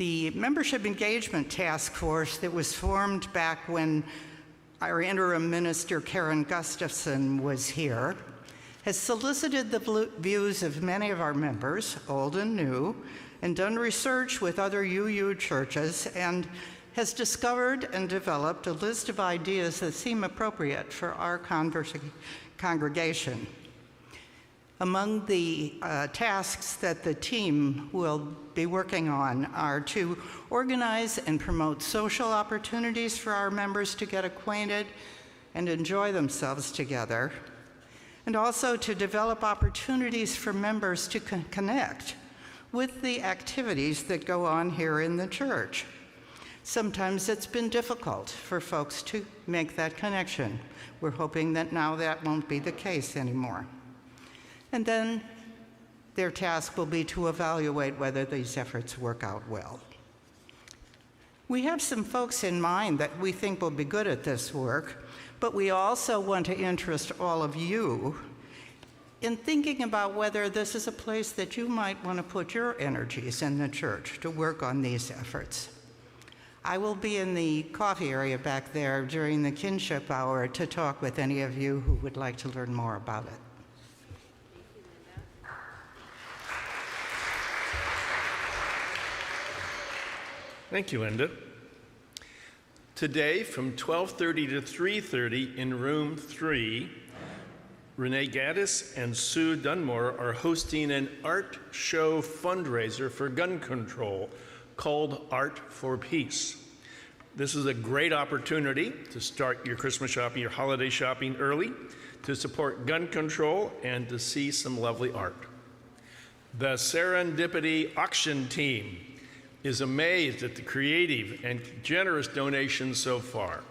The Membership Engagement Task Force that was formed back when our interim minister, Karen Gustafson, was here, has solicited the views of many of our members, old and new, and done research with other UU churches, and has discovered and developed a list of ideas that seem appropriate for our congregation. Among the tasks that the team will be working on are to organize and promote social opportunities for our members to get acquainted and enjoy themselves together, and also to develop opportunities for members to connect with the activities that go on here in the church. Sometimes it's been difficult for folks to make that connection. We're hoping that now that won't be the case anymore. And then their task will be to evaluate whether these efforts work out well. We have some folks in mind that we think will be good at this work, but we also want to interest all of you in thinking about whether this is a place that you might want to put your energies in the church to work on these efforts. I will be in the coffee area back there during the kinship hour to talk with any of you who would like to learn more about it. Thank you, Linda. Today, from 12:30 to 3:30 in room 3, Renee Gaddis and Sue Dunmore are hosting an art show fundraiser for gun control called Art for Peace. This is a great opportunity to start your Christmas shopping, your holiday shopping early, to support gun control, and to see some lovely art. The Serendipity Auction Team is amazed at the creative and generous donations so far.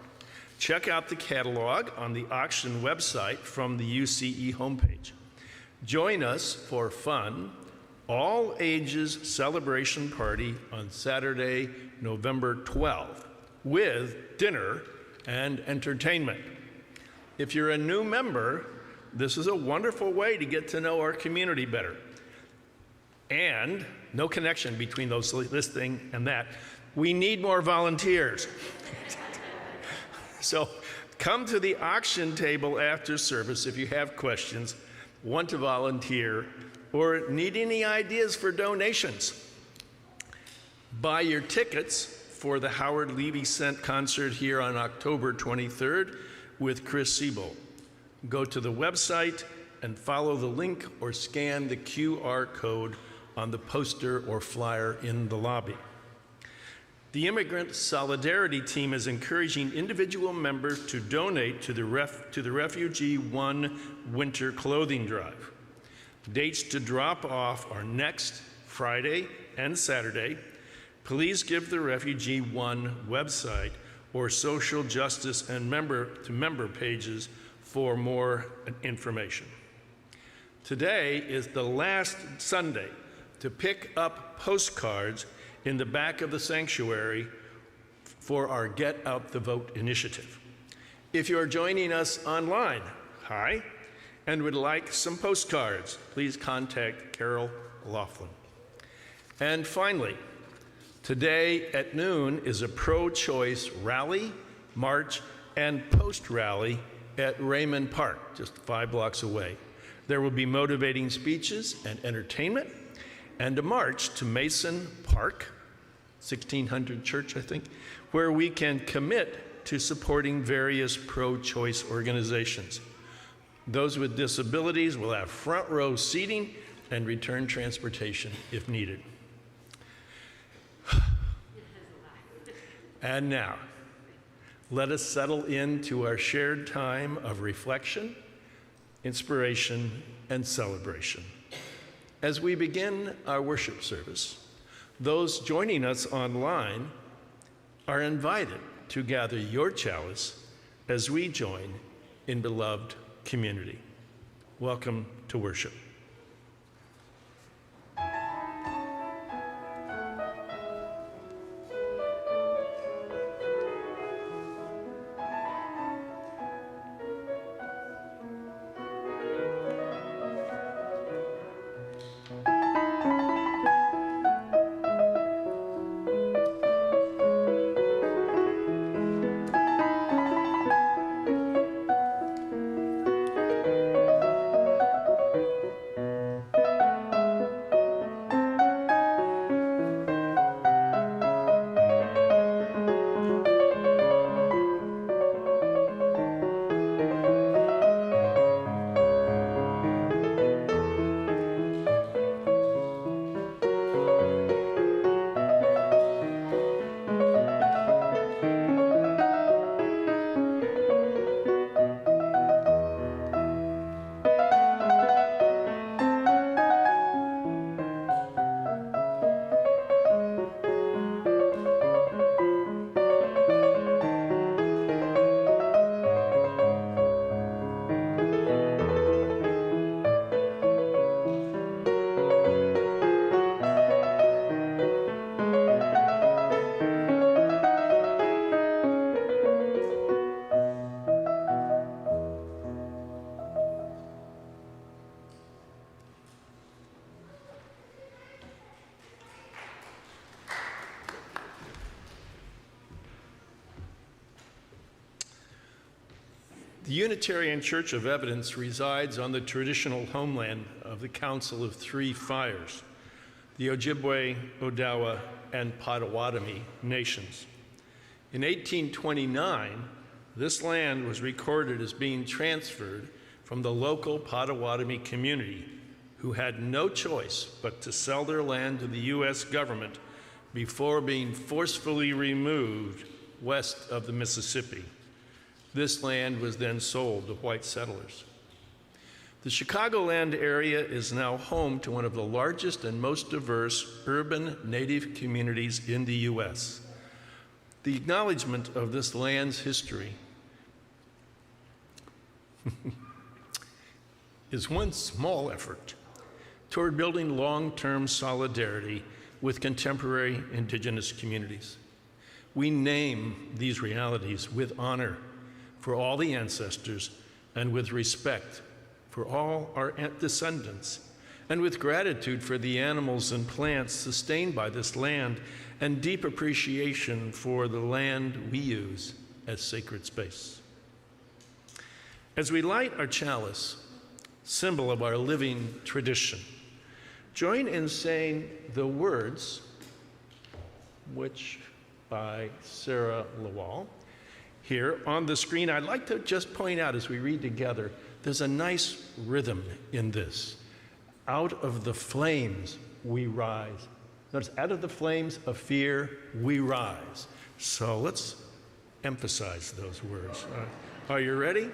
Check out the catalog on the auction website from the UCE homepage. Join us for fun, all ages celebration party on Saturday, November 12th, with dinner and entertainment. If you're a new member, this is a wonderful way to get to know our community better. And no connection between this thing and that. We need more volunteers. So come to the auction table after service if you have questions, want to volunteer, or need any ideas for donations. Buy your tickets for the Howard Levy concert here on October 23rd with Chris Siebel. Go to the website and follow the link or scan the QR code on the poster or flyer in the lobby. The Immigrant Solidarity Team is encouraging individual members to donate to the Refugee One Winter Clothing Drive. Dates to drop off are next Friday and Saturday. Please give the Refugee One website or social justice and member pages for more information. Today is the last Sunday to pick up postcards in the back of the sanctuary for our Get Out the Vote initiative. If you're joining us online, hi, and would like some postcards, please contact Carol Laughlin. And finally, today at noon is a pro-choice rally, march, and post-rally at Raymond Park, just 5 blocks away. There will be motivating speeches and entertainment, and a march to Mason Park, 1600 Church, I think, where we can commit to supporting various pro-choice organizations. Those with disabilities will have front row seating and return transportation if needed. And now, let us settle into our shared time of reflection, inspiration, and celebration. As we begin our worship service, those joining us online are invited to gather your chalice as we join in beloved community. Welcome to worship. The Unitarian Church of Evanston resides on the traditional homeland of the Council of Three Fires, the Ojibwe, Odawa, and Potawatomi nations. In 1829, this land was recorded as being transferred from the local Potawatomi community, who had no choice but to sell their land to the U.S. government before being forcefully removed west of the Mississippi. This land was then sold to white settlers. The Chicagoland area is now home to one of the largest and most diverse urban Native communities in the U.S. The acknowledgement of this land's history is one small effort toward building long-term solidarity with contemporary indigenous communities. We name these realities with honor for all the ancestors and with respect for all our descendants, and with gratitude for the animals and plants sustained by this land and deep appreciation for the land we use as sacred space. As we light our chalice, symbol of our living tradition, join in saying the words, which by Sarah Lawal. Here on the screen, I'd like to just point out as we read together, there's a nice rhythm in this. Out of the flames we rise. Notice, out of the flames of fear we rise. So let's emphasize those words. Are you ready?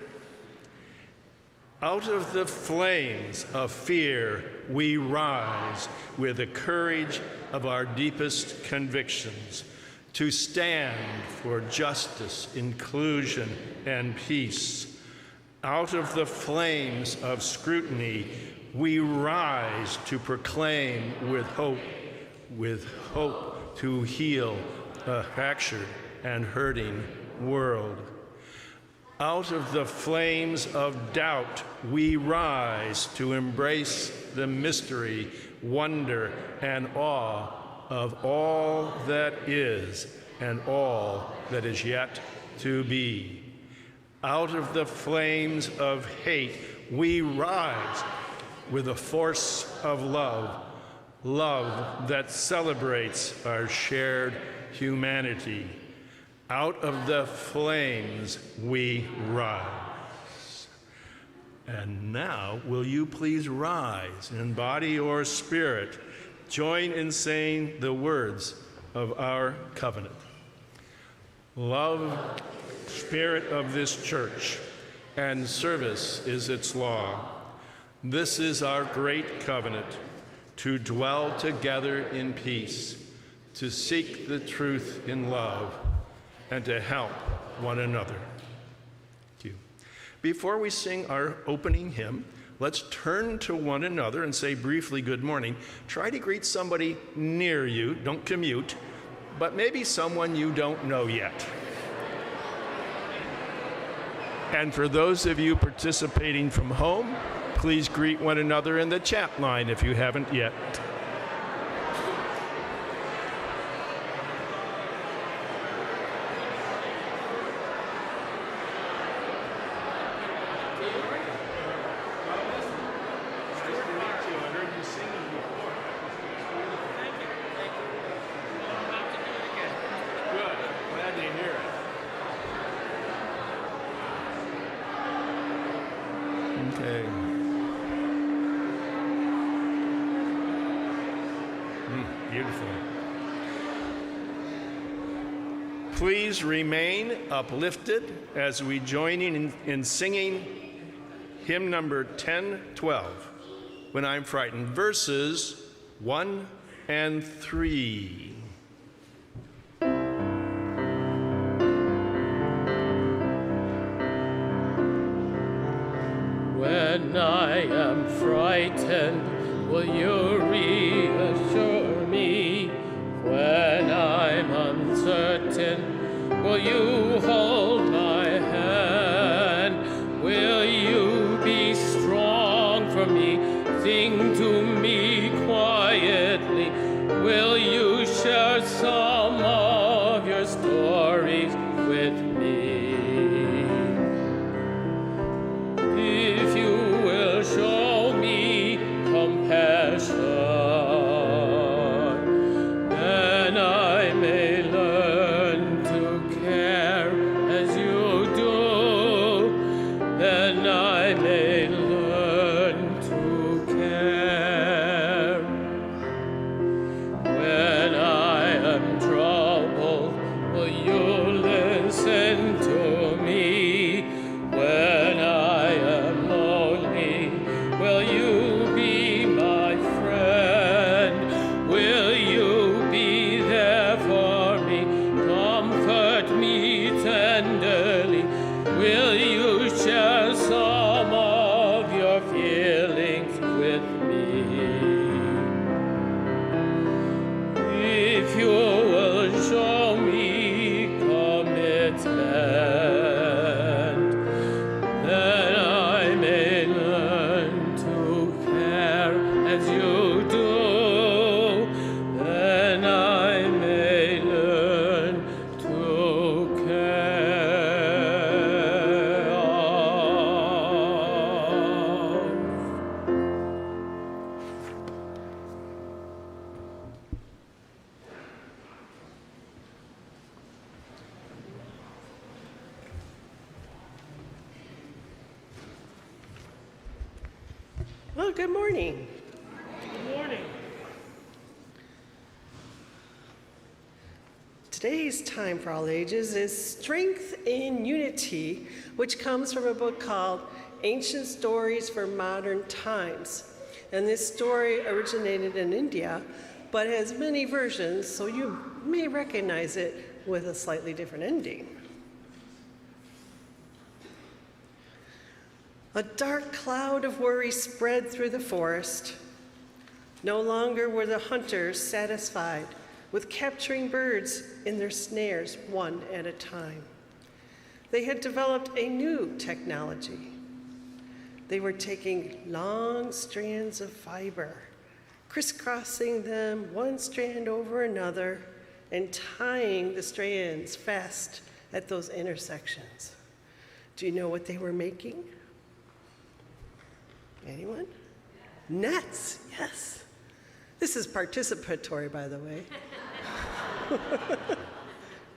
Out of the flames of fear we rise with the courage of our deepest convictions to stand for justice, inclusion, and peace. Out of the flames of scrutiny we rise to proclaim with hope to heal a fractured and hurting world. Out of the flames of doubt, we rise to embrace the mystery, wonder, and awe of all that is and all that is yet to be. Out of the flames of hate, we rise with the force of love, love that celebrates our shared humanity. Out of the flames we rise. And now, will you please rise in body or spirit? Join in saying the words of our covenant. Love, spirit of this church, and service is its law. This is our great covenant, to dwell together in peace, to seek the truth in love, and to help one another. Thank you. Before we sing our opening hymn, let's turn to one another and say briefly good morning. Try to greet somebody near you, don't commute, but maybe someone you don't know yet. And for those of you participating from home, please greet one another in the chat line if you haven't yet. Please remain uplifted as we join in singing hymn number 1012, When I'm Frightened, verses 1 and 3. When I am frightened, will you reassure me? When I'm uncertain, will you hold my hand? Will you be strong for me? Sing to me quietly. Will you share some of your stories with me? Well, good morning. Good morning. Today's time for all ages is Strength in Unity, which comes from a book called Ancient Stories for Modern Times. And this story originated in India, but has many versions, so you may recognize it with a slightly different ending. A dark cloud of worry spread through the forest. No longer were the hunters satisfied with capturing birds in their snares one at a time. They had developed a new technology. They were taking long strands of fiber, crisscrossing them one strand over another, and tying the strands fast at those intersections. Do you know what they were making? Anyone? Nets, yes. This is participatory, by the way.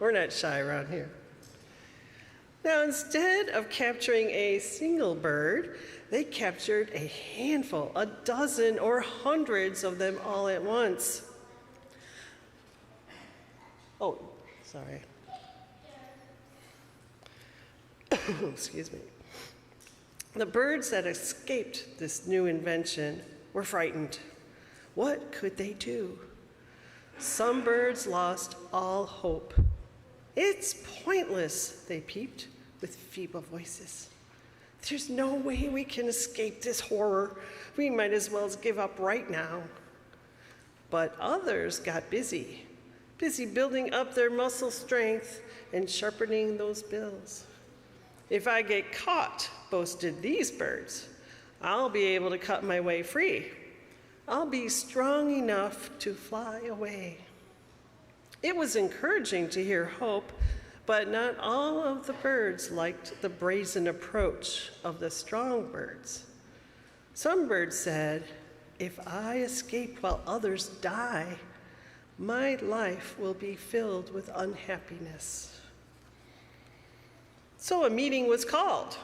We're not shy around here. Now, instead of capturing a single bird, they captured a handful, a dozen or hundreds of them all at once. Oh, sorry. Excuse me. The birds that escaped this new invention were frightened. What could they do? Some birds lost all hope. It's pointless, they peeped with feeble voices. There's no way we can escape this horror. We might as well give up right now. But others got busy building up their muscle strength and sharpening those bills. If I get caught, boasted these birds, I'll be able to cut my way free. I'll be strong enough to fly away. It was encouraging to hear hope, but not all of the birds liked the brazen approach of the strong birds. Some birds said, if I escape while others die, my life will be filled with unhappiness. So a meeting was called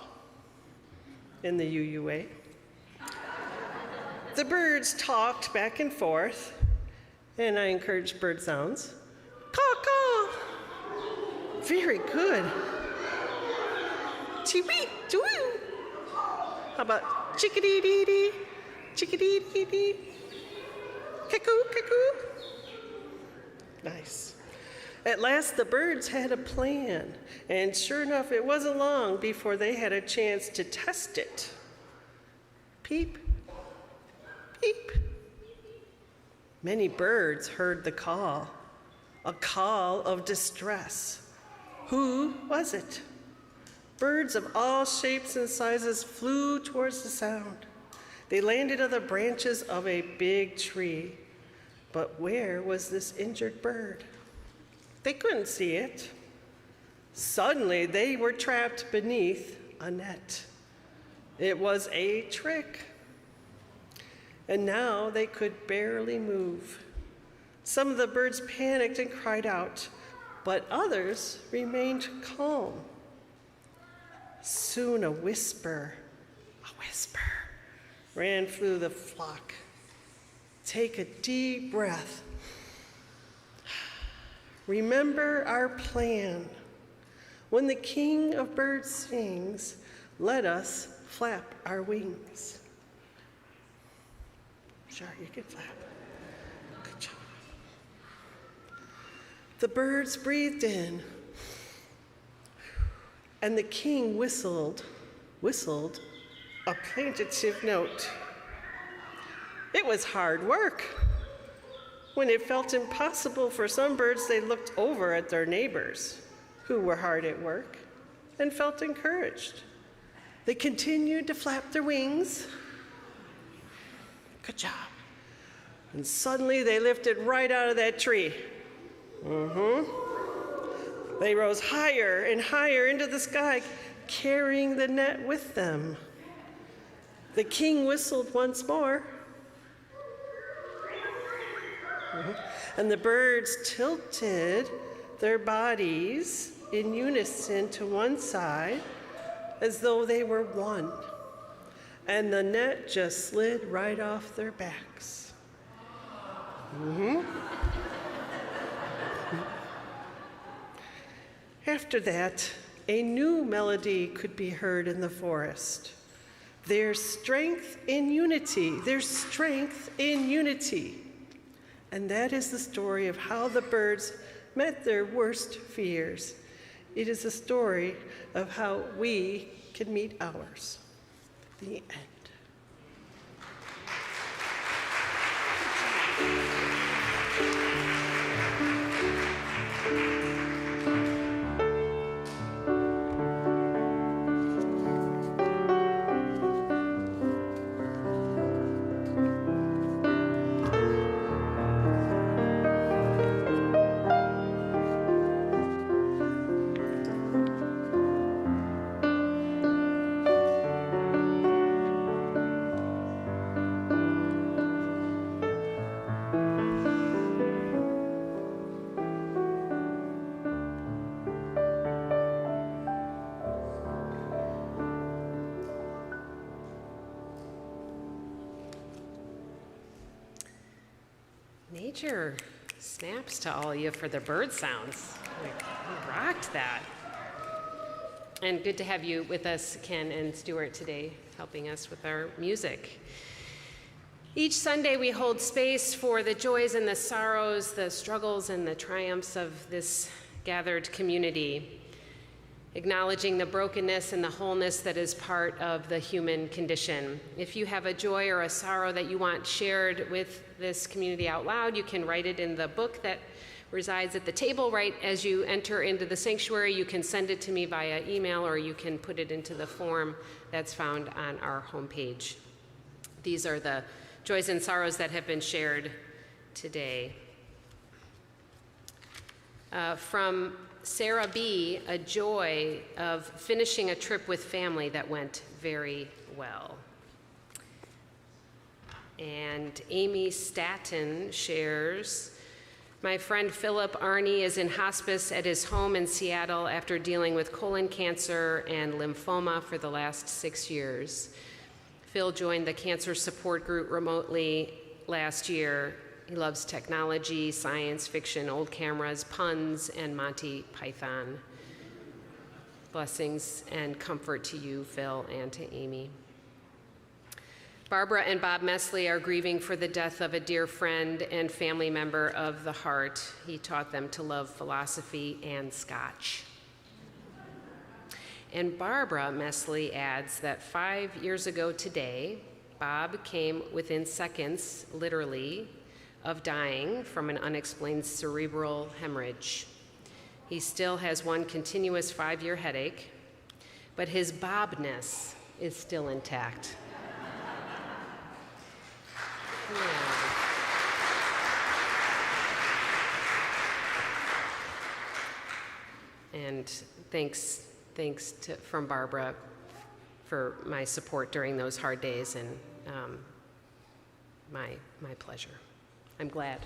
in the UUA. The birds talked back and forth, and I encouraged bird sounds. Caw-caw. Very good. Chee-wee, choo-woo. How about chickadee-dee-dee, chickadee-dee-dee, cuckoo, cuckoo. Nice. At last, the birds had a plan, and sure enough, it wasn't long before they had a chance to test it. Peep, peep. Many birds heard the call, a call of distress. Who was it? Birds of all shapes and sizes flew towards the sound. They landed on the branches of a big tree. But where was this injured bird? They couldn't see it. Suddenly, they were trapped beneath a net. It was a trick. And now they could barely move. Some of the birds panicked and cried out, but others remained calm. Soon a whisper ran through the flock. Take a deep breath. Remember our plan. When the king of birds sings, let us flap our wings. Sure, you can flap. Good job. The birds breathed in, and the king whistled a plaintive note. It was hard work. When it felt impossible for some birds, they looked over at their neighbors, who were hard at work, and felt encouraged. They continued to flap their wings. Good job. And suddenly they lifted right out of that tree. They rose higher and higher into the sky, carrying the net with them. The king whistled once more. And the birds tilted their bodies in unison to one side as though they were one. and the net just slid right off their backs. After that, a new melody could be heard in the forest. There's strength in unity. There's strength in unity. And that is the story of how the birds met their worst fears. It is a story of how we can meet ours. The end. Nature snaps to all of you for the bird sounds. Like, you rocked that. And good to have you with us, Ken and Stuart, today, helping us with our music. Each Sunday we hold space for the joys and the sorrows, the struggles and the triumphs of this gathered community, acknowledging the brokenness and the wholeness that is part of the human condition. If you have a joy or a sorrow that you want shared with this community out loud, you can write it in the book that resides at the table right as you enter into the sanctuary. You can send it to me via email, or you can put it into the form that's found on our homepage. These are the joys and sorrows that have been shared today. From Sarah B., a joy of finishing a trip with family that went very well. And Amy Staton shares, my friend Philip Arney is in hospice at his home in Seattle after dealing with colon cancer and lymphoma for the last 6 years. Phil joined the cancer support group remotely last year. He loves technology, science fiction, old cameras, puns, and Monty Python. Blessings and comfort to you, Phil, and to Amy. Barbara and Bob Mesle are grieving for the death of a dear friend and family member of the heart. He taught them to love philosophy and Scotch. And Barbara Mesle adds that 5 years ago today, Bob came within seconds, literally, of dying from an unexplained cerebral hemorrhage. He still has one continuous 5-year headache, but his Bobness is still intact. And thanks from Barbara for my support during those hard days, and my pleasure. I'm glad.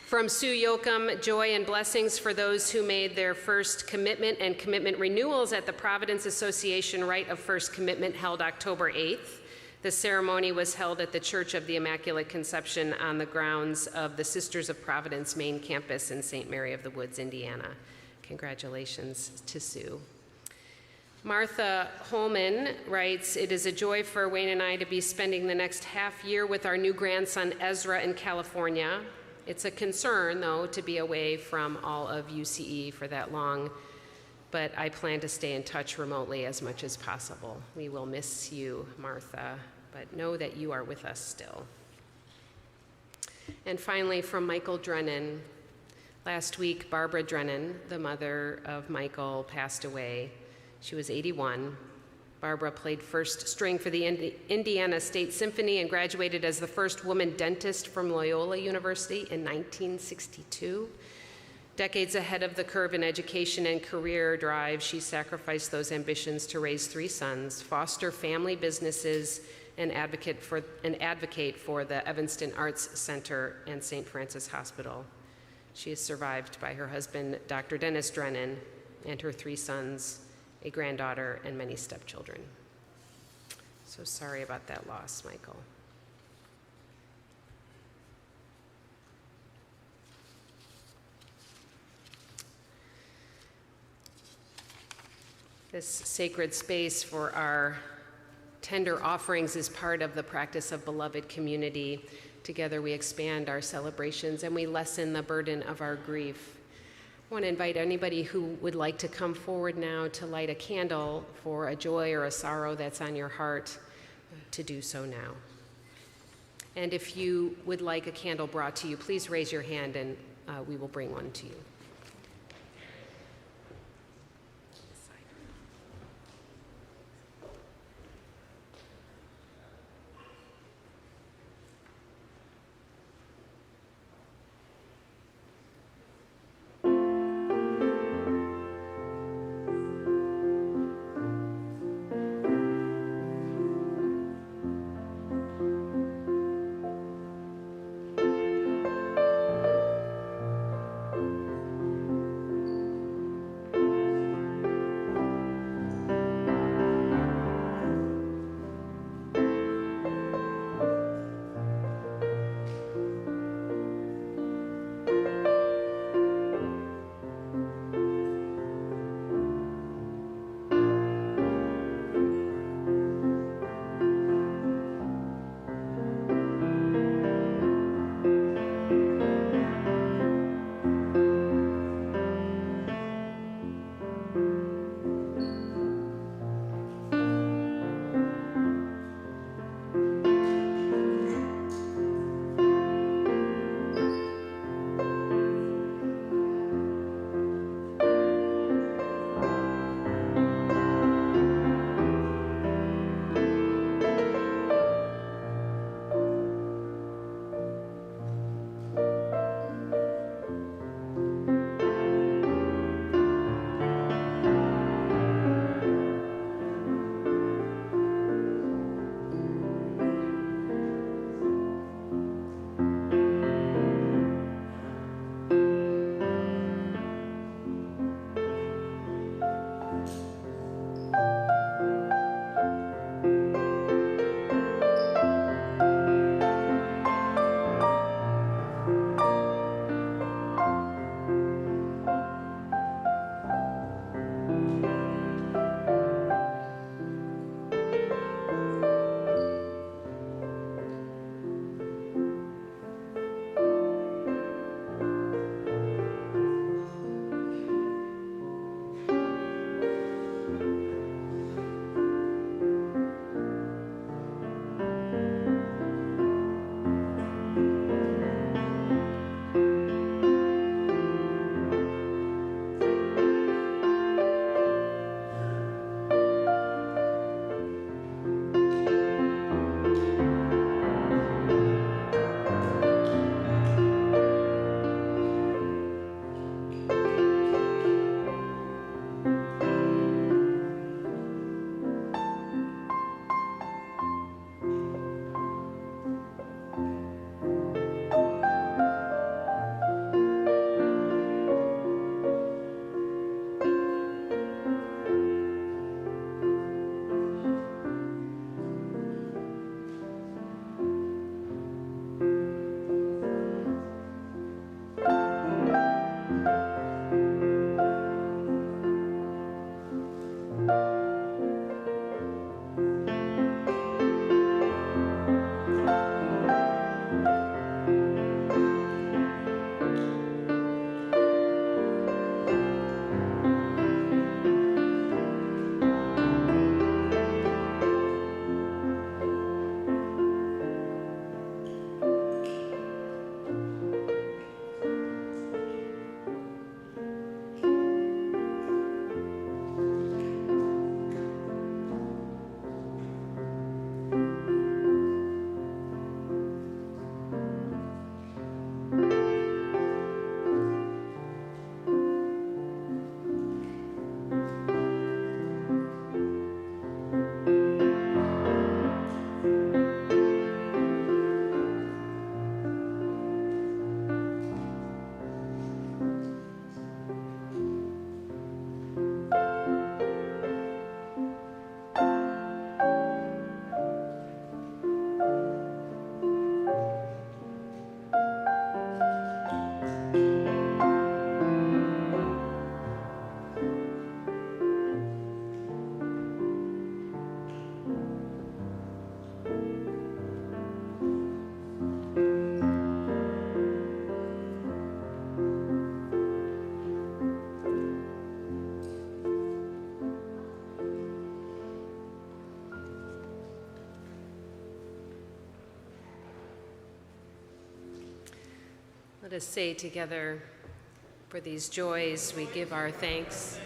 From Sue Yoakum, joy and blessings for those who made their first commitment and commitment renewals at the Providence Association Rite of First Commitment held October 8th. The ceremony was held at the Church of the Immaculate Conception on the grounds of the Sisters of Providence main campus in St. Mary of the Woods, Indiana. Congratulations to Sue. Martha Holman writes, it is a joy for Wayne and I to be spending the next half year with our new grandson Ezra in California. It's a concern, though, to be away from all of UCE for that long, but I plan to stay in touch remotely as much as possible. We will miss you, Martha, but know that you are with us still. And finally, from Michael Drennan, last week, Barbara Drennan, the mother of Michael, passed away. She was 81. Barbara played first string for the Indiana State Symphony and graduated as the first woman dentist from Loyola University in 1962. Decades ahead of the curve in education and career drive, she sacrificed those ambitions to raise 3 sons, foster family businesses, and advocate for the Evanston Arts Center and St. Francis Hospital. She is survived by her husband, Dr. Dennis Drennan, and her 3 sons, a granddaughter, and many stepchildren. So sorry about that loss, Michael. This sacred space for our tender offerings is part of the practice of beloved community. Together we expand our celebrations and we lessen the burden of our grief. I want to invite anybody who would like to come forward now to light a candle for a joy or a sorrow that's on your heart to do so now. And if you would like a candle brought to you, please raise your hand and we will bring one to you. Let us say together, for these joys we give our thanks,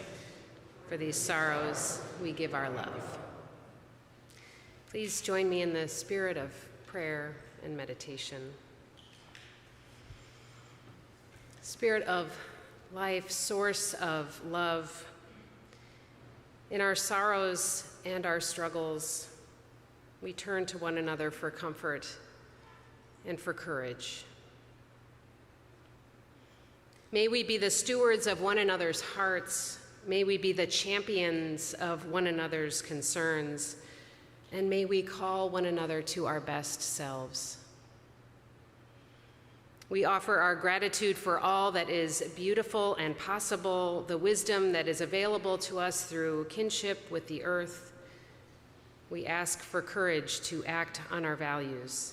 for these sorrows we give our love. Please join me in the spirit of prayer and meditation. Spirit of life, source of love, in our sorrows and our struggles, we turn to one another for comfort and for courage. May we be the stewards of one another's hearts. May we be the champions of one another's concerns. And may we call one another to our best selves. We offer our gratitude for all that is beautiful and possible, the wisdom that is available to us through kinship with the earth. We ask for courage to act on our values.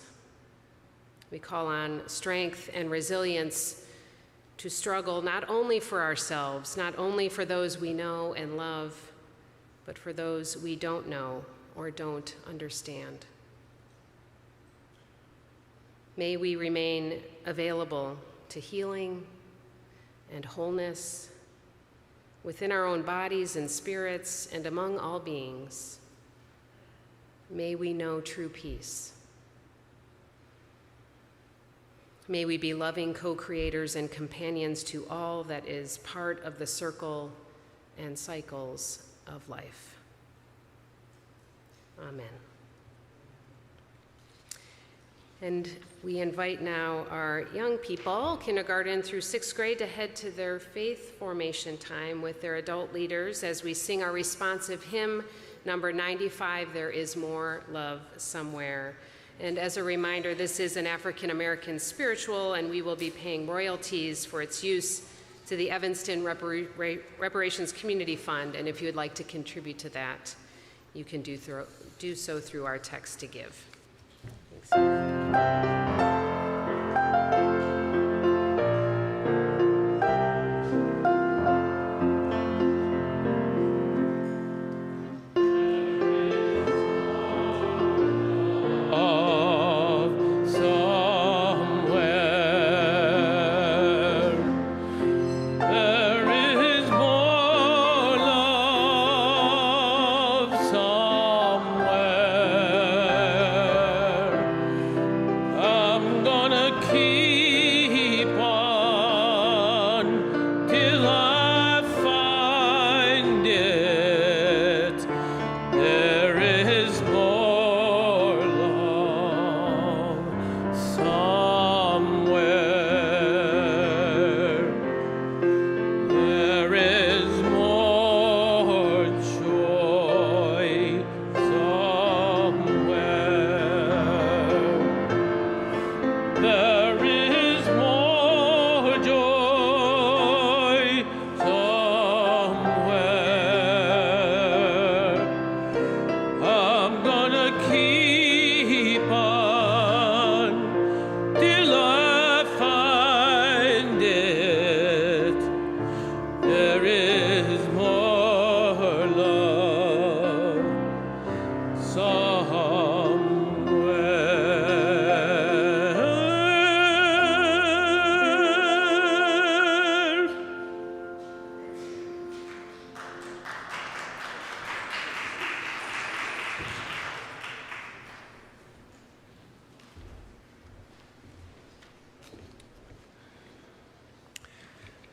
We call on strength and resilience to struggle not only for ourselves, not only for those we know and love, but for those we don't know or don't understand. May we remain available to healing and wholeness within our own bodies and spirits and among all beings. May we know true peace. May we be loving co-creators and companions to all that is part of the circle and cycles of life. Amen. And we invite now our young people, kindergarten through 6th grade, to head to their faith formation time with their adult leaders as we sing our responsive hymn, number 95, There Is More Love Somewhere. And as a reminder, this is an African American spiritual, and we will be paying royalties for its use to the Evanston Reparations Community Fund. And if you would like to contribute to that, you can do so through our text to give. Thanks.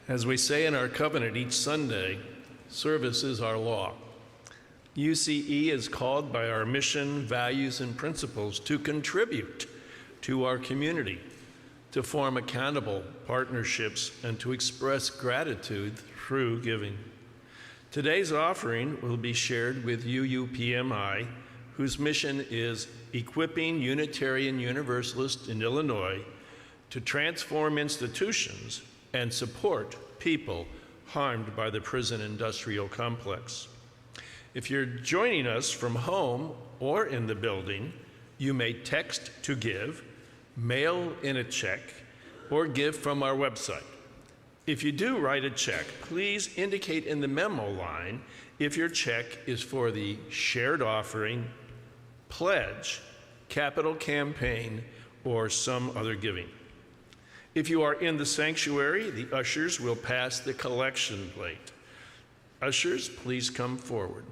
As we say in our covenant each Sunday, service is our law. UCE is called by our mission, values, and principles to contribute to our community, to form accountable partnerships, and to express gratitude through giving. Today's offering will be shared with UUPMI, whose mission is equipping Unitarian Universalists in Illinois to transform institutions and support people harmed by the prison industrial complex. If you're joining us from home or in the building, you may text to give, mail in a check, or give from our website. If you do write a check, please indicate in the memo line if your check is for the shared offering, pledge, capital campaign, or some other giving. If you are in the sanctuary, the ushers will pass the collection plate. Ushers, please come forward.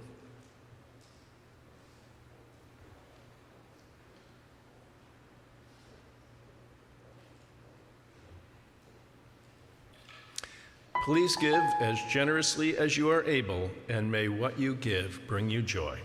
Please give as generously as you are able, and may what you give bring you joy.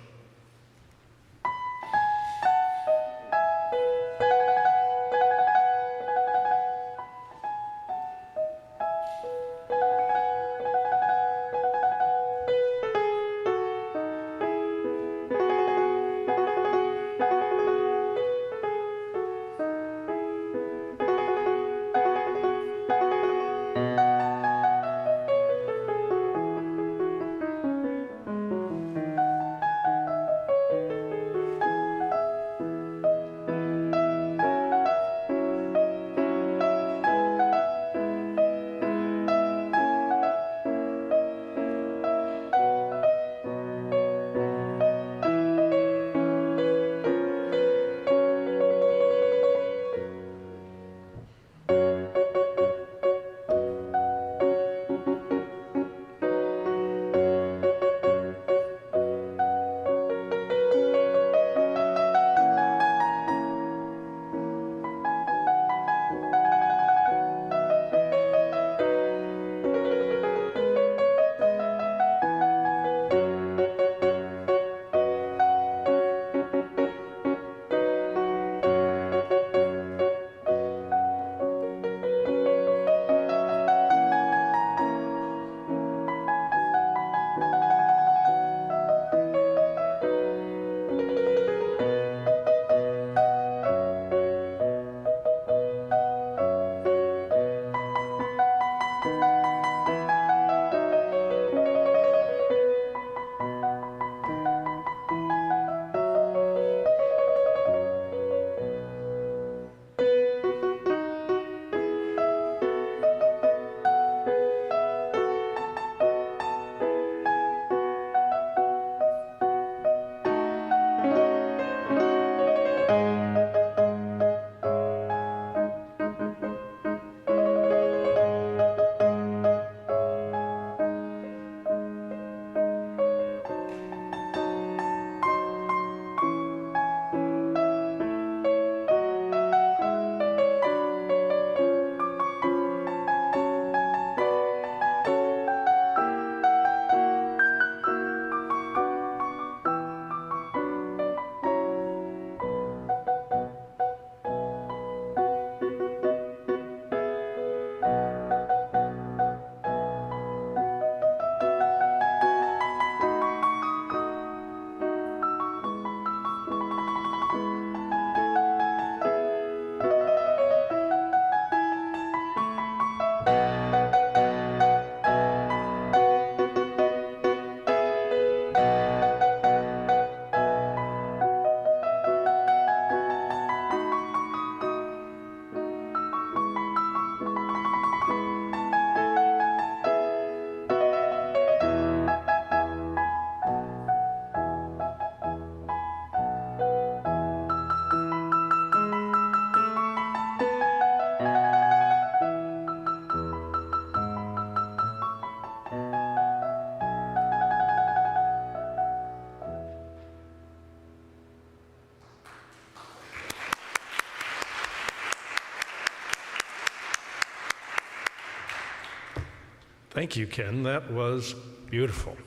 Thank you, Ken. That was beautiful.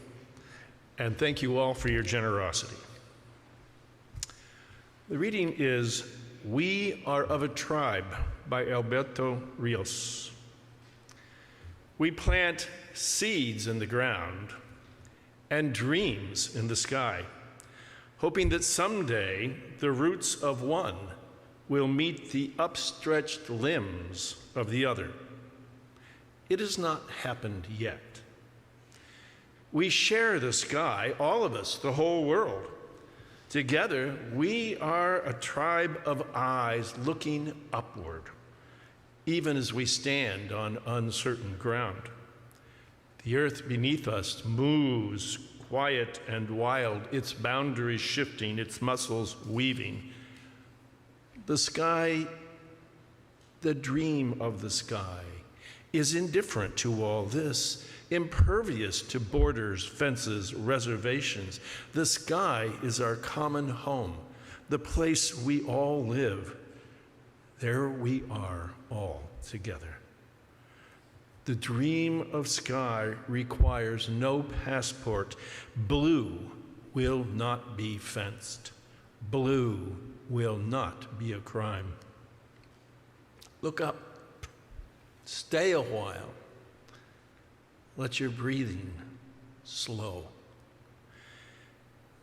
And thank you all for your generosity. The reading is We Are of a Tribe by Alberto Rios. We plant seeds in the ground and dreams in the sky, hoping that someday the roots of one will meet the upstretched limbs of the other. It has not happened yet. We share the sky, all of us, the whole world. Together, we are a tribe of eyes looking upward, even as we stand on uncertain ground. The earth beneath us moves quiet and wild, its boundaries shifting, its muscles weaving. The sky The dream of the sky is indifferent to all this, impervious to borders, fences, reservations. The sky is our common home, the place we all live. There we are all together. The dream of sky requires no passport. Blue will not be fenced. Blue will not be a crime. Look up. Stay a while. Let your breathing slow.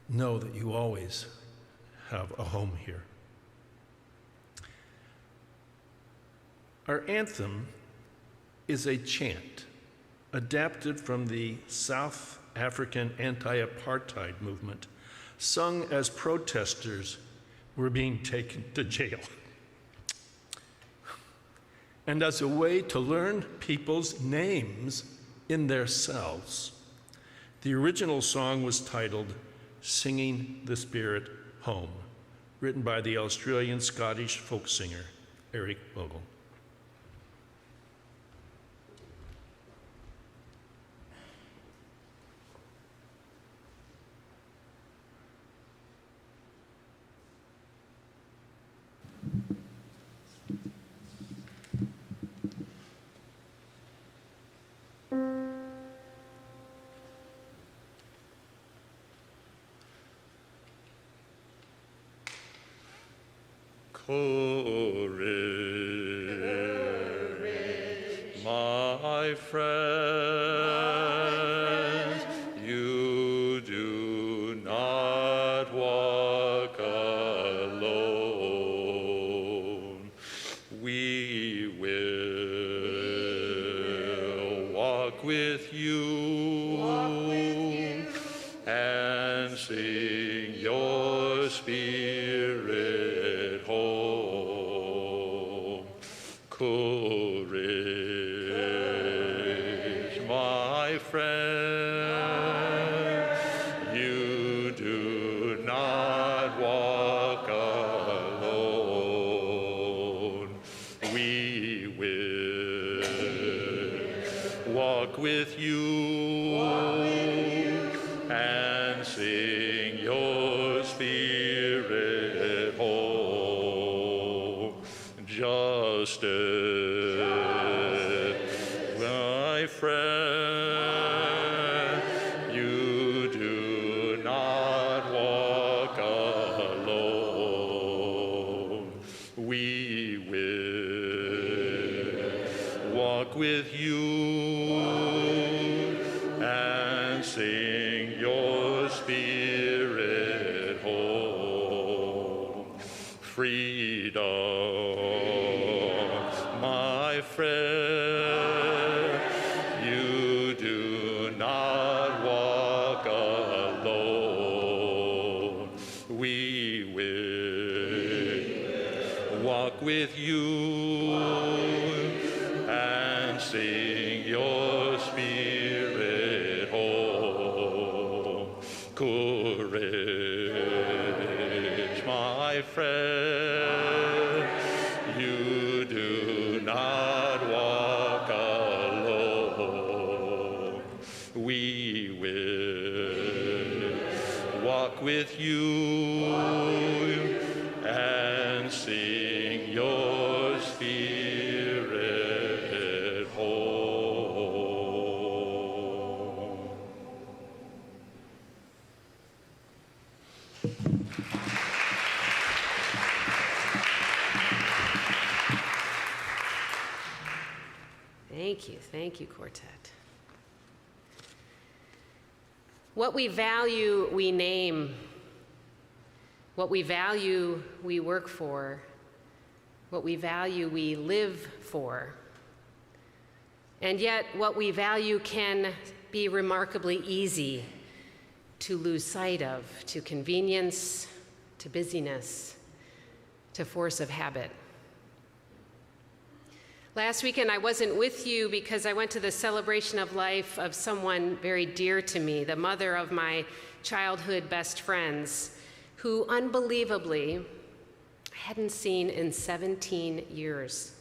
Know that you always have a home here. Our anthem is a chant adapted from the South African anti-apartheid movement, sung as protesters were being taken to jail, and as a way to learn people's names in their cells. The original song was titled Singing the Spirit Home, written by the Australian-Scottish folk singer Eric Bogle. Courage, my friends, you do not walk alone. We will walk with you, and sing your spirit home. Courage, my friend, you do not walk alone. We will walk with you, and sing your spirit home. Just my friend, you do not walk alone. We will walk with you, and sing your spirit home. Freedom, my friend, you do not walk alone. We will walk with you, and sing your spirit home. Courage, my friend, you do not walk alone. We will walk with you, and sing your spirit home. Thank you, Quartet. What we value, we name. What we value, we work for. What we value, we live for. And yet, what we value can be remarkably easy to lose sight of, to convenience, to busyness, to force of habit. Last weekend, I wasn't with you because I went to the celebration of life of someone very dear to me, the mother of my childhood best friends, who unbelievably I hadn't seen in 17 years.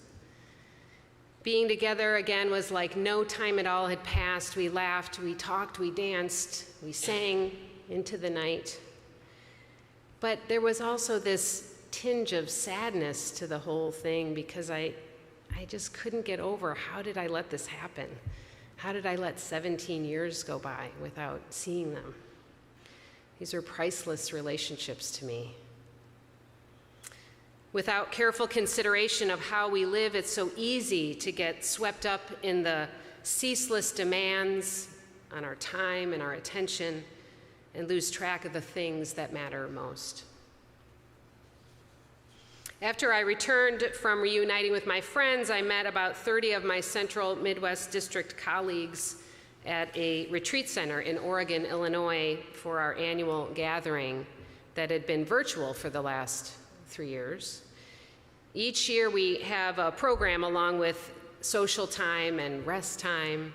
Being together again was like no time at all had passed. We laughed, we talked, we danced, we sang into the night. But there was also this tinge of sadness to the whole thing because I just couldn't get over, how did I let this happen? How did I let 17 years go by without seeing them? These are priceless relationships to me. Without careful consideration of how we live, it's so easy to get swept up in the ceaseless demands on our time and our attention and lose track of the things that matter most. After I returned from reuniting with my friends, I met about 30 of my Central Midwest District colleagues at a retreat center in Oregon, Illinois, for our annual gathering that had been virtual for the last 3 years. Each year we have a program along with social time and rest time.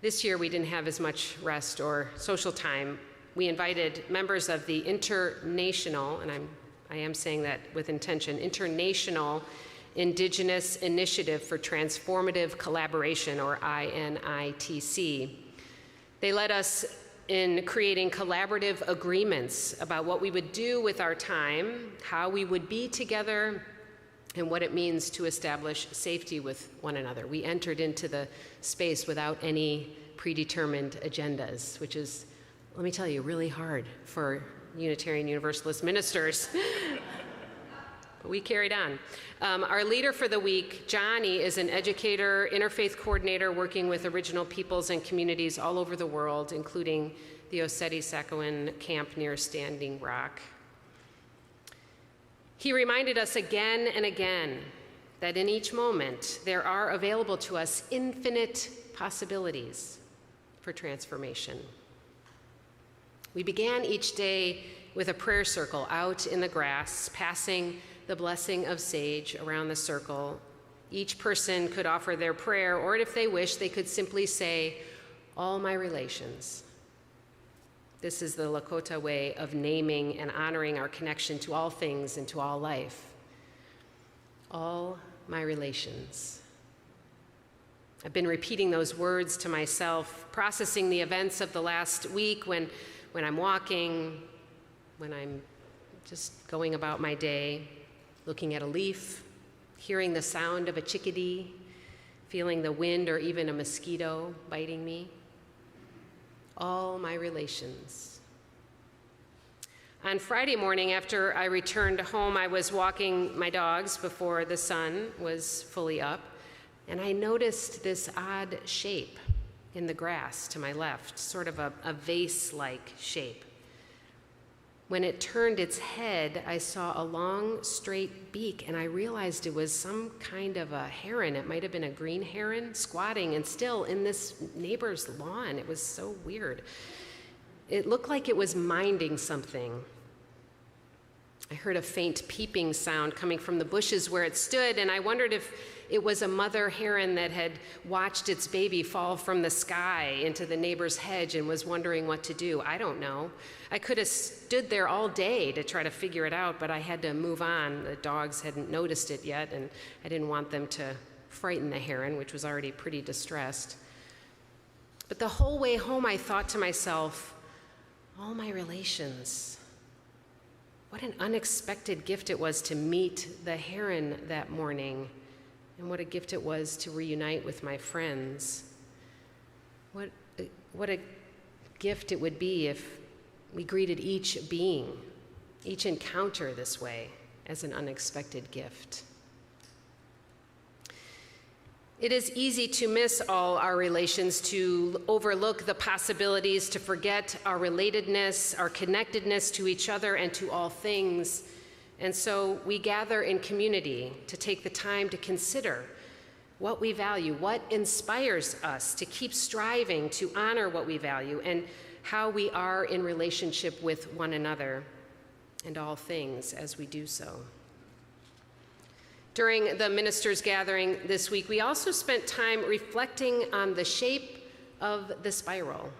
This year we didn't have as much rest or social time. We invited members of the International, and I am saying that with intention, International Indigenous Initiative for Transformative Collaboration, or INITC. They led us in creating collaborative agreements about what we would do with our time, how we would be together, and what it means to establish safety with one another. We entered into the space without any predetermined agendas, which is, let me tell you, really hard for Unitarian Universalist ministers. But we carried on. Our leader for the week, Johnny, is an educator, interfaith coordinator working with original peoples and communities all over the world, including the Oseti-Sakowin camp near Standing Rock. He reminded us again and again that in each moment there are available to us infinite possibilities for transformation. We began each day with a prayer circle out in the grass, passing the blessing of sage around the circle. Each person could offer their prayer, or if they wish, they could simply say, "All my relations." This is the Lakota way of naming and honoring our connection to all things and to all life. All my relations. I've been repeating those words to myself, processing the events of the last week when I'm walking, when I'm just going about my day, looking at a leaf, hearing the sound of a chickadee, feeling the wind or even a mosquito biting me. All my relations. On Friday morning, after I returned home, I was walking my dogs before the sun was fully up, and I noticed this odd shape in the grass to my left, sort of a vase-like shape. When it turned its head, I saw a long, straight beak, and I realized it was some kind of a heron. It might have been a green heron squatting and still in this neighbor's lawn. It was so weird. It looked like it was minding something. I heard a faint peeping sound coming from the bushes where it stood, and I wondered if it was a mother heron that had watched its baby fall from the sky into the neighbor's hedge and was wondering what to do. I don't know. I could have stood there all day to try to figure it out, but I had to move on. The dogs hadn't noticed it yet, and I didn't want them to frighten the heron, which was already pretty distressed. But the whole way home, I thought to myself, all my relations. What an unexpected gift it was to meet the heron that morning, and what a gift it was to reunite with my friends. What a gift it would be if we greeted each being, each encounter this way, as an unexpected gift. It is easy to miss all our relations, to overlook the possibilities, to forget our relatedness, our connectedness to each other and to all things. And so we gather in community to take the time to consider what we value, what inspires us to keep striving to honor what we value, and how we are in relationship with one another and all things as we do so. During the ministers' gathering this week, we also spent time reflecting on the shape of the spiral.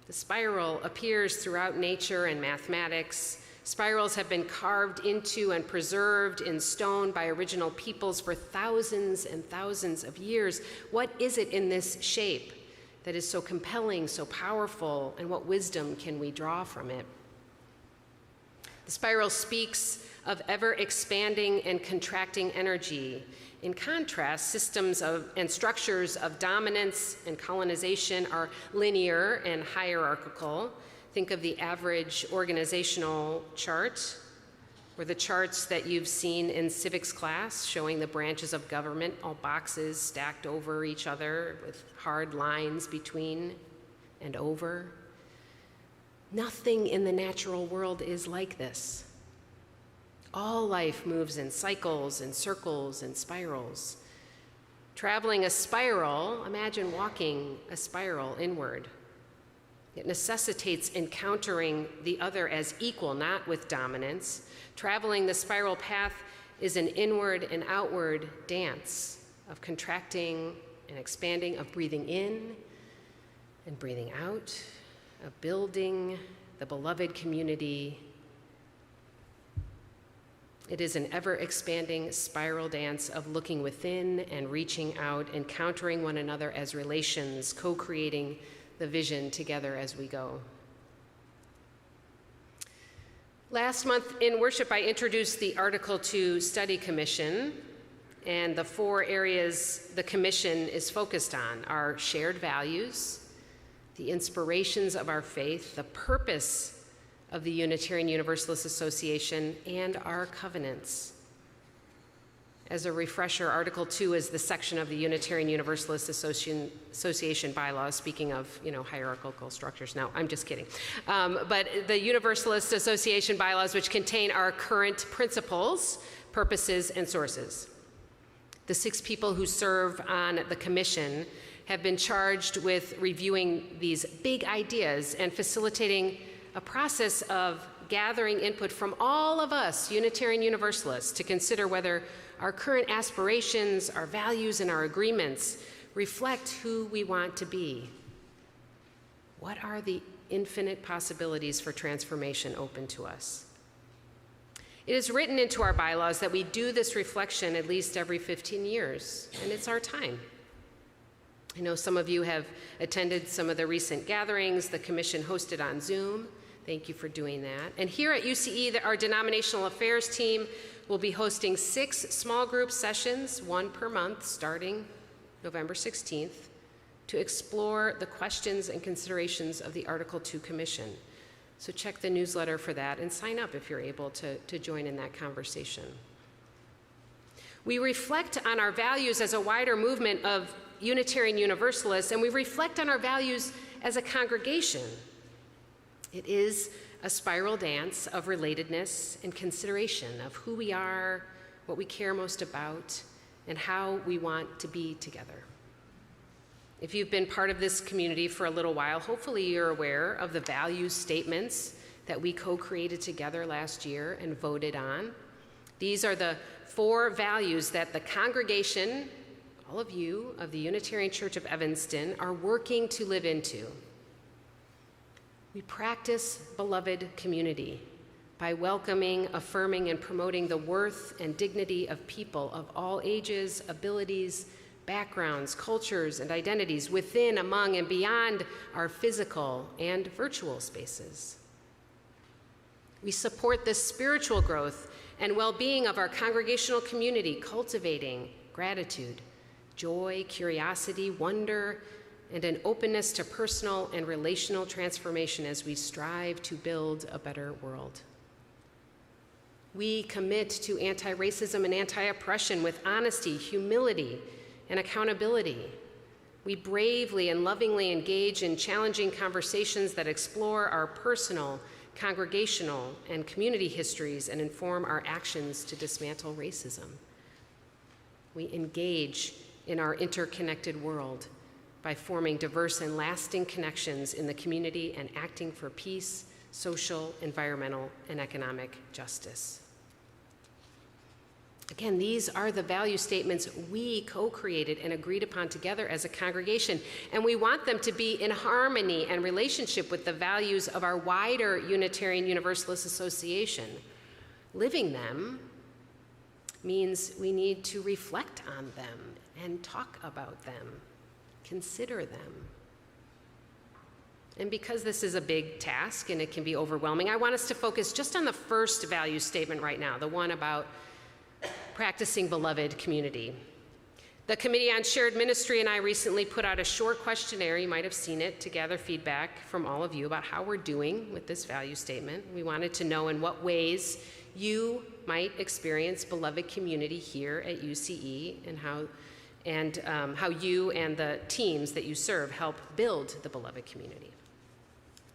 The spiral appears throughout nature and mathematics, Spirals have been carved into and preserved in stone by original peoples for thousands and thousands of years. What is it in this shape that is so compelling, so powerful, and what wisdom can we draw from it? The spiral speaks of ever-expanding and contracting energy. In contrast, systems and structures of dominance and colonization are linear and hierarchical. Think of the average organizational chart, or the charts that you've seen in civics class showing the branches of government, all boxes stacked over each other with hard lines between and over. Nothing in the natural world is like this. All life moves in cycles and circles and spirals. Traveling a spiral, imagine walking a spiral inward. It necessitates encountering the other as equal, not with dominance. Traveling the spiral path is an inward and outward dance of contracting and expanding, of breathing in and breathing out, of building the beloved community. It is an ever-expanding spiral dance of looking within and reaching out, encountering one another as relations, co-creating the vision together as we go. Last month in worship, I introduced the Article 2 Study Commission, and the 4 areas the commission is focused on are shared values, the inspirations of our faith, the purpose of the Unitarian Universalist Association, and our covenants. As a refresher, Article 2 is the section of the Unitarian Universalist Association bylaws, speaking of, hierarchical structures. No, I'm just kidding. But the Universalist Association bylaws, which contain our current principles, purposes, and sources. The 6 people who serve on the commission have been charged with reviewing these big ideas and facilitating a process of gathering input from all of us Unitarian Universalists to consider whether our current aspirations, our values, and our agreements reflect who we want to be. What are the infinite possibilities for transformation open to us? It is written into our bylaws that we do this reflection at least every 15 years, and it's our time. I know some of you have attended some of the recent gatherings the commission hosted on Zoom. Thank you for doing that. And here at UCE, our denominational affairs team will be hosting 6 small group sessions, 1 per month, starting November 16th, to explore the questions and considerations of the Article 2 Commission. So check the newsletter for that and sign up if you're able to join in that conversation. We reflect on our values as a wider movement of Unitarian Universalists, and we reflect on our values as a congregation. It is a spiral dance of relatedness and consideration of who we are, what we care most about, and how we want to be together. If you've been part of this community for a little while, hopefully you're aware of the value statements that we co-created together last year and voted on. These are the 4 values that the congregation, all of you, of the Unitarian Church of Evanston, are working to live into. We practice beloved community by welcoming, affirming, and promoting the worth and dignity of people of all ages, abilities, backgrounds, cultures, and identities within, among, and beyond our physical and virtual spaces. We support the spiritual growth and well-being of our congregational community, cultivating gratitude, joy, curiosity, wonder, and an openness to personal and relational transformation as we strive to build a better world. We commit to anti-racism and anti-oppression with honesty, humility, and accountability. We bravely and lovingly engage in challenging conversations that explore our personal, congregational, and community histories and inform our actions to dismantle racism. We engage in our interconnected world by forming diverse and lasting connections in the community and acting for peace, social, environmental, and economic justice. Again, these are the value statements we co-created and agreed upon together as a congregation, and we want them to be in harmony and relationship with the values of our wider Unitarian Universalist Association. Living them means we need to reflect on them and talk about them, consider them. And because this is a big task and it can be overwhelming, I want us to focus just on the first value statement right now, the one about practicing beloved community. The Committee on Shared Ministry and I recently put out a short questionnaire, you might have seen it, to gather feedback from all of you about how we're doing with this value statement. We wanted to know in what ways you might experience beloved community here at UCE and how you and the teams that you serve help build the beloved community.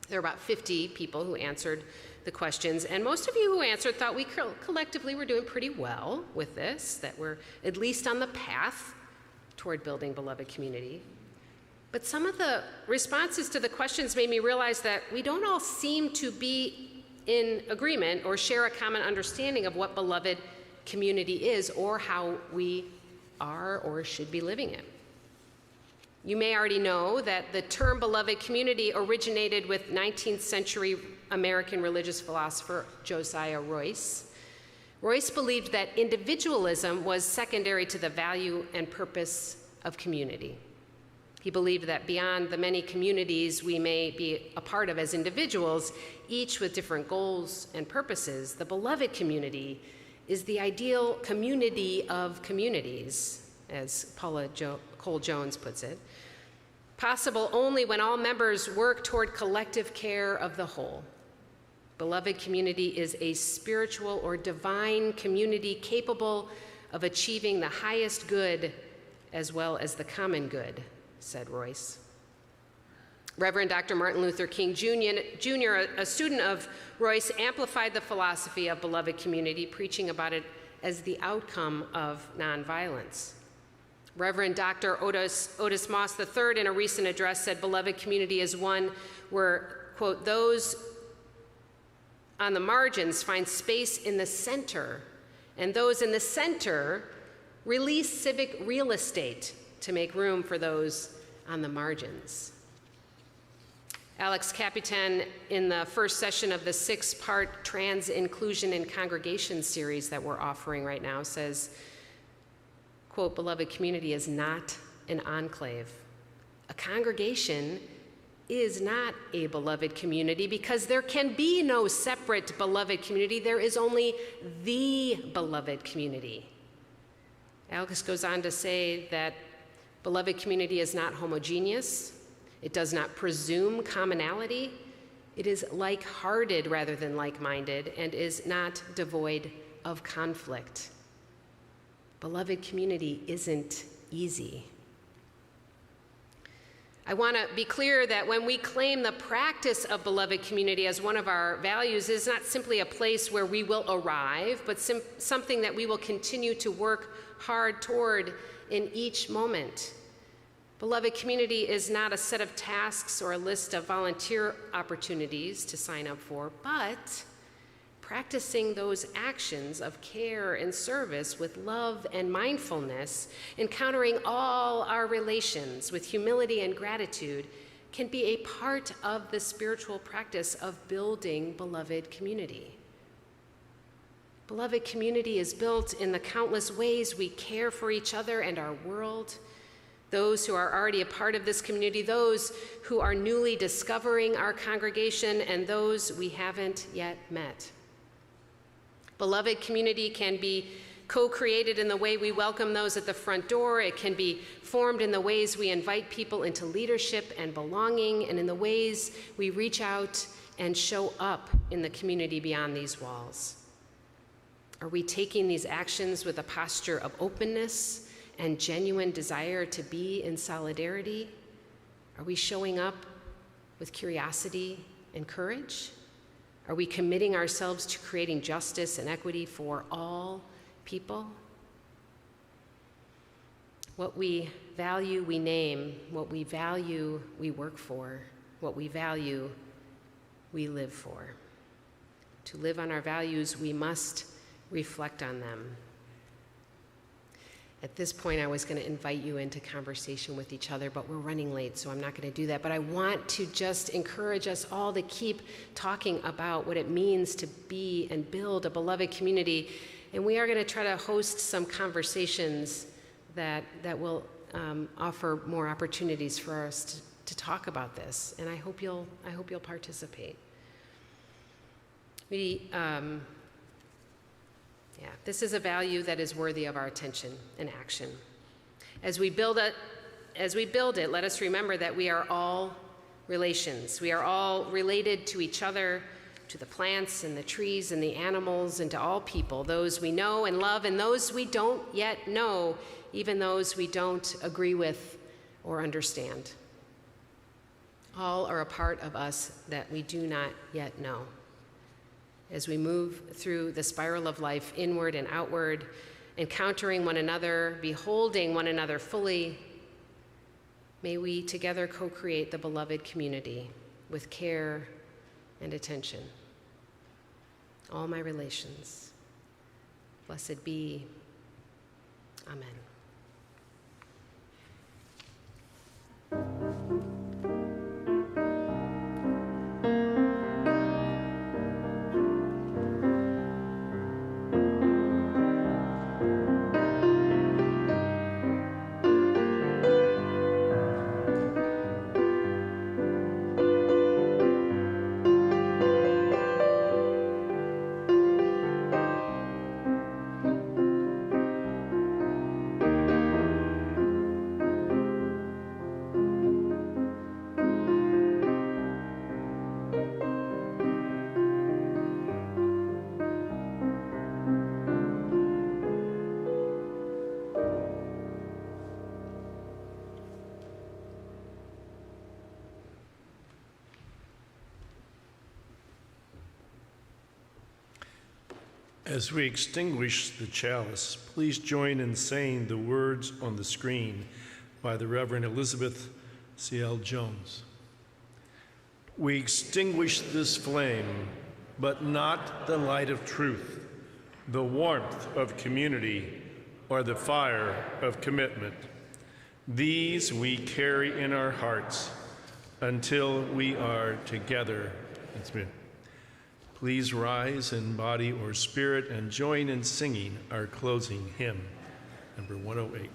There were about 50 people who answered the questions, and most of you who answered thought we collectively were doing pretty well with this, that we're at least on the path toward building beloved community. But some of the responses to the questions made me realize that we don't all seem to be in agreement or share a common understanding of what beloved community is or how we are or should be living it. You may already know that the term beloved community originated with 19th century American religious philosopher Josiah Royce. Royce believed that individualism was secondary to the value and purpose of community. He believed that beyond the many communities we may be a part of as individuals, each with different goals and purposes, the beloved community is the ideal community of communities, as Paula Cole Jones puts it, possible only when all members work toward collective care of the whole. Beloved community is a spiritual or divine community capable of achieving the highest good as well as the common good, said Royce. Reverend Dr. Martin Luther King Jr., a student of Royce, amplified the philosophy of beloved community, preaching about it as the outcome of nonviolence. Reverend Dr. Otis Moss III, in a recent address, said beloved community is one where, quote, those on the margins find space in the center, and those in the center release civic real estate to make room for those on the margins. Alex Capitan, in the first session of the 6-part Trans Inclusion in Congregation series that we're offering right now, says, quote, beloved community is not an enclave. A congregation is not a beloved community because there can be no separate beloved community. There is only the beloved community. Alex goes on to say that beloved community is not homogeneous. It does not presume commonality. It is like-hearted rather than like-minded and is not devoid of conflict. Beloved community isn't easy. I want to be clear that when we claim the practice of beloved community as one of our values, it is not simply a place where we will arrive, but something that we will continue to work hard toward in each moment. Beloved community is not a set of tasks or a list of volunteer opportunities to sign up for, but practicing those actions of care and service with love and mindfulness, encountering all our relations with humility and gratitude, can be a part of the spiritual practice of building beloved community. Beloved community is built in the countless ways we care for each other and our world, those who are already a part of this community, those who are newly discovering our congregation, and those we haven't yet met. Beloved community can be co-created in the way we welcome those at the front door. It can be formed in the ways we invite people into leadership and belonging, and in the ways we reach out and show up in the community beyond these walls. Are we taking these actions with a posture of openness and genuine desire to be in solidarity? Are we showing up with curiosity and courage? Are we committing ourselves to creating justice and equity for all people? What we value, we name. What we value, we work for. What we value, we live for. To live on our values, we must reflect on them. At this point, I was going to invite you into conversation with each other, but we're running late, so I'm not going to do that. But I want to just encourage us all to keep talking about what it means to be and build a beloved community. And we are going to try to host some conversations that will offer more opportunities for us to talk about this. And I hope you'll participate. This is a value that is worthy of our attention and action. As we build it, let us remember that we are all relations. We are all related to each other, to the plants and the trees and the animals, and to all people, those we know and love and those we don't yet know, even those we don't agree with or understand. All are a part of us that we do not yet know. As we move through the spiral of life, inward and outward, encountering one another, beholding one another fully, may we together co-create the beloved community with care and attention. All my relations, blessed be. Amen. As we extinguish the chalice, please join in saying the words on the screen by the Reverend Elizabeth C.L. Jones. We extinguish this flame, but not the light of truth, the warmth of community, or the fire of commitment. These we carry in our hearts until we are together in spirit. Please rise in body or spirit and join in singing our closing hymn, number 108.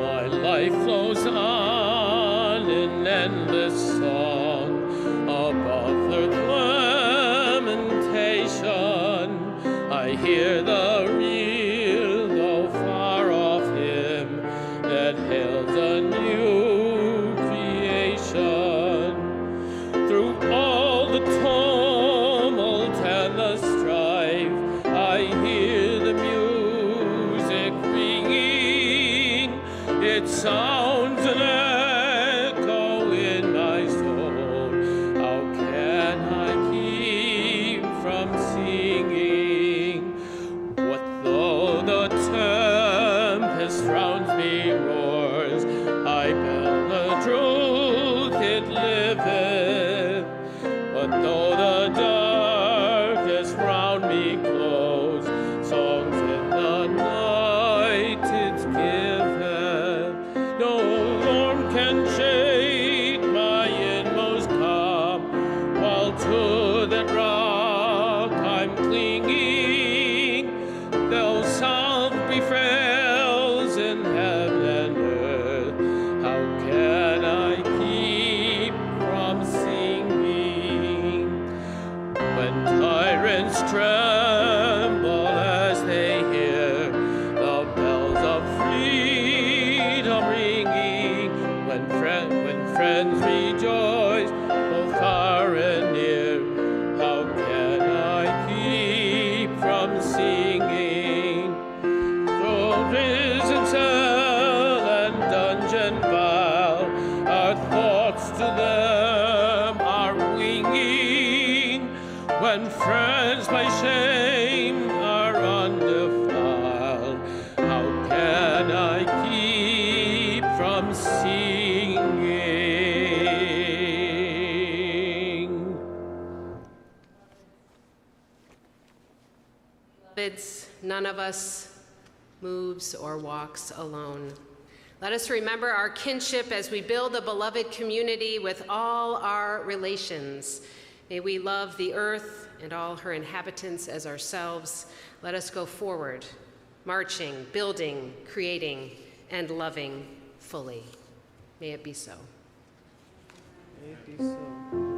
My life flows on in endless song above earth's lamentation. I hear the real, though far off hymn that hails a new creation. Through all the tumult and the strife, I hear the music ringing. It sounds an echo in my soul. How can I keep from singing? What though the tempest round me roars? I bell the truth, it liveth. But though the darkness round me close, songs in the night it's given. No storm can shake my inmost calm, while to that rock I'm clinging. Though south befalls in heaven and earth, how can I keep from singing? When tyrants tremble as they hear the bells of freedom ringing, when friends rejoice both far and near, how can I keep from singing? So none of us moves or walks alone. Let us remember our kinship as we build a beloved community with all our relations. May we love the earth and all her inhabitants as ourselves. Let us go forward, marching, building, creating, and loving fully. May it be so. May it be so.